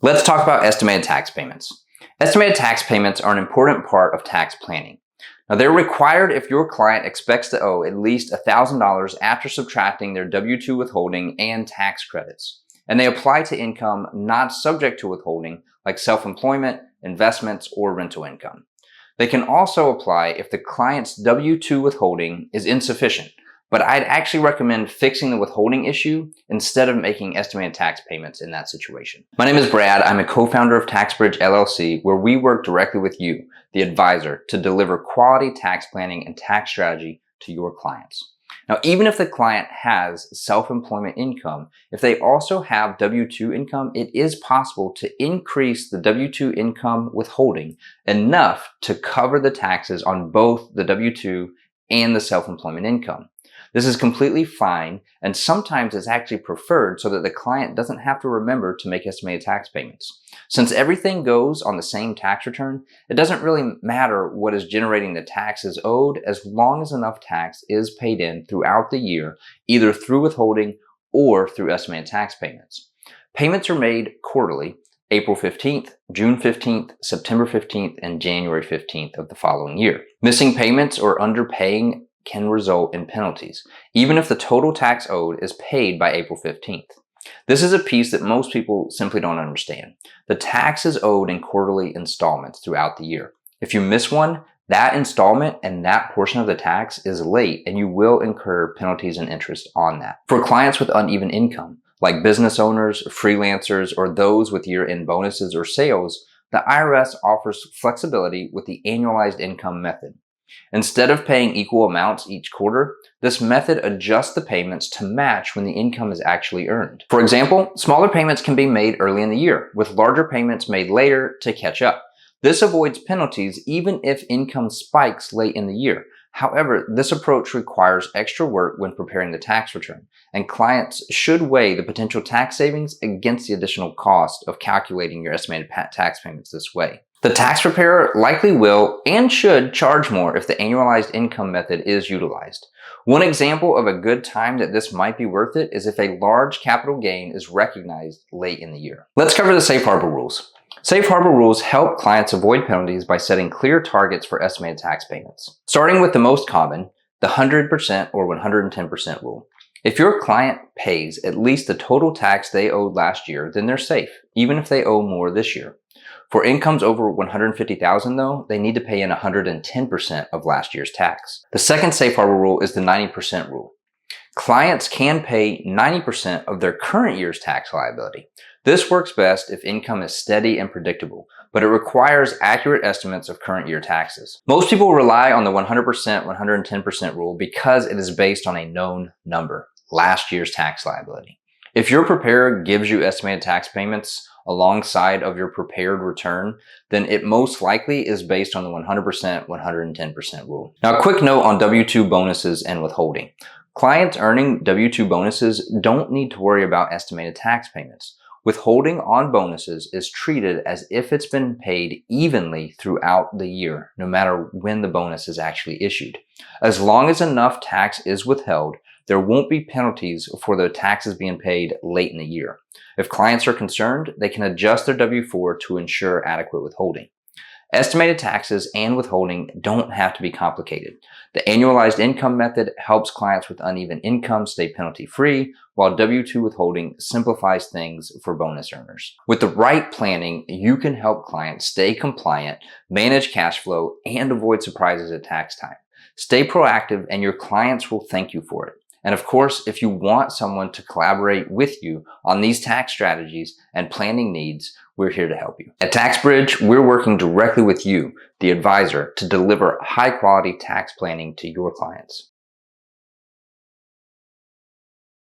Let's talk about estimated tax payments. Estimated tax payments are an important part of tax planning. Now, they're required if your client expects to owe at least $1,000 after subtracting their W-2 withholding and tax credits. And they apply to income not subject to withholding, like self-employment, investments, or rental income. They can also apply if the client's W-2 withholding is insufficient, but I'd actually recommend fixing the withholding issue instead of making estimated tax payments in that situation. My name is Brad. I'm a co-founder of TaxBridge LLC, where we work directly with you, the advisor, to deliver quality tax planning and tax strategy to your clients. Now, even if the client has self-employment income, if they also have W-2 income, it is possible to increase the W-2 income withholding enough to cover the taxes on both the W-2 and the self-employment income. This is completely fine, and sometimes it's actually preferred so that the client doesn't have to remember to make estimated tax payments. Since everything goes on the same tax return, it doesn't really matter what is generating the taxes owed as long as enough tax is paid in throughout the year, either through withholding or through estimated tax payments. Payments are made quarterly, April 15th, June 15th, September 15th, and January 15th of the following year. Missing payments or underpaying can result in penalties, even if the total tax owed is paid by April 15th. This is a piece that most people simply don't understand. The tax is owed in quarterly installments throughout the year. If you miss one, that installment and that portion of the tax is late, and you will incur penalties and interest on that. For clients with uneven income, like business owners, freelancers, or those with year-end bonuses or sales, the IRS offers flexibility with the annualized income method. Instead of paying equal amounts each quarter, this method adjusts the payments to match when the income is actually earned. For example, smaller payments can be made early in the year, with larger payments made later to catch up. This avoids penalties even if income spikes late in the year. However, this approach requires extra work when preparing the tax return, and clients should weigh the potential tax savings against the additional cost of calculating your estimated tax payments this way. The tax preparer likely will and should charge more if the annualized income method is utilized. One example of a good time that this might be worth it is if a large capital gain is recognized late in the year. Let's cover the safe harbor rules. Safe harbor rules help clients avoid penalties by setting clear targets for estimated tax payments. Starting with the most common, the 100% or 110% rule. If your client pays at least the total tax they owed last year, then they're safe, even if they owe more this year. For incomes over $150,000 though, they need to pay in 110% of last year's tax. The second safe harbor rule is the 90% rule. Clients can pay 90% of their current year's tax liability. This works best if income is steady and predictable, but it requires accurate estimates of current year taxes. Most people rely on the 100%, 110% rule because it is based on a known number, last year's tax liability. If your preparer gives you estimated tax payments alongside of your prepared return, then it most likely is based on the 100%, 110% rule. Now, a quick note on W-2 bonuses and withholding. Clients earning W-2 bonuses don't need to worry about estimated tax payments. Withholding on bonuses is treated as if it's been paid evenly throughout the year, no matter when the bonus is actually issued. As long as enough tax is withheld, there won't be penalties for the taxes being paid late in the year. If clients are concerned, they can adjust their W-4 to ensure adequate withholding. Estimated taxes and withholding don't have to be complicated. The annualized income method helps clients with uneven income stay penalty-free, while W-2 withholding simplifies things for bonus earners. With the right planning, you can help clients stay compliant, manage cash flow, and avoid surprises at tax time. Stay proactive, and your clients will thank you for it. And of course, if you want someone to collaborate with you on these tax strategies and planning needs, we're here to help you. At TaxBridge, we're working directly with you, the advisor, to deliver high-quality tax planning to your clients.